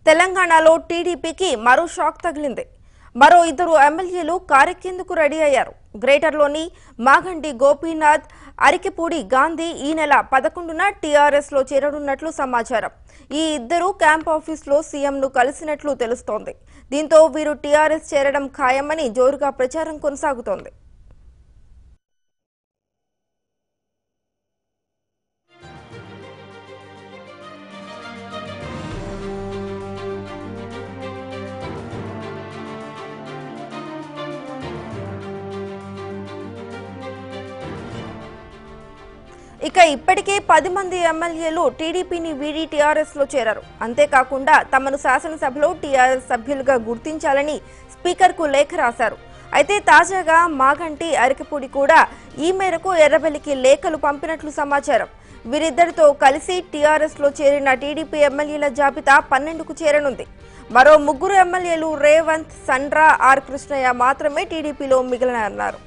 తెలంగాణలో టీడీపీకి మరో షాక్ తగిలింది. మరో ఇద్దరు ఎమ్మెల్యేలు కారెక్కేందుకు రెడీ అయ్యారు. గ్రేటర్లోని మాగంటి గోపీనాథ్, అరికెపూడి గాంధీ ఈ నెల 11న టీఆర్ఎస్ లో చేరనున్నట్లు సమాచారం. ఈ ఇద్దరు క్యాంప్ ఆఫీసులో సీఎంను కలిసినట్లు తెలుస్తోంది. దీంతో వీరు టీఆర్ఎస్ చేరడం ఖాయమని జోరుగా ప్రచారం కొనసాగుతోంది. ఇక ఇప్పటికే 10 మంది ఎమ్మెల్యేలు టీడీపీని వీడి టీఆర్ఎస్ లో చేరారు. అంతేకాకుండా తమను శాసనసభలో టీఆర్ఎస్ సభ్యులుగా గుర్తించాలని స్పీకర్కు లేఖ రాశారు. అయితే తాజాగా మాగంటి, అరికెపూడి కూడా ఈ మేరకు ఎర్రబెల్లికి లేఖలు పంపినట్లు సమాచారం. వీరిద్దరితో కలిసి టీఆర్ఎస్ లో చేరిన టీడీపీ ఎమ్మెల్యేల జాబితా 12కు చేరనుంది. మరో 3 ఎమ్మెల్యేలు రేవంత్, సండ్ర, ఆర్ కృష్ణయ్య మాత్రమే టీడీపీలో మిగిలినన్నారు.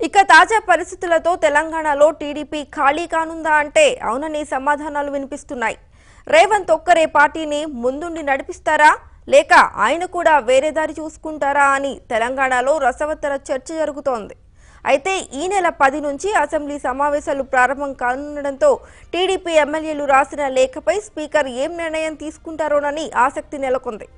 ఇక తాజా పరిస్థితులతో తెలంగాణలో టీడీపీ ఖాళీ కానుందా అంటే అవునని సమాధానాలు వినిపిస్తున్నాయి. రేవంత్ ఒక్కరే పార్టీని ముందుండి నడిపిస్తారా, లేక ఆయన కూడా వేరే దారి చూసుకుంటారా అని తెలంగాణలో రసవత్తర చర్చ జరుగుతోంది. అయితే ఈ నెల 10 నుంచి అసెంబ్లీ సమావేశాలు ప్రారంభం కానుండడంతో టీడీపీ ఎమ్మెల్యేలు రాసిన లేఖపై స్పీకర్ ఏం నిర్ణయం తీసుకుంటారోనని ఆసక్తి నెలకొంది.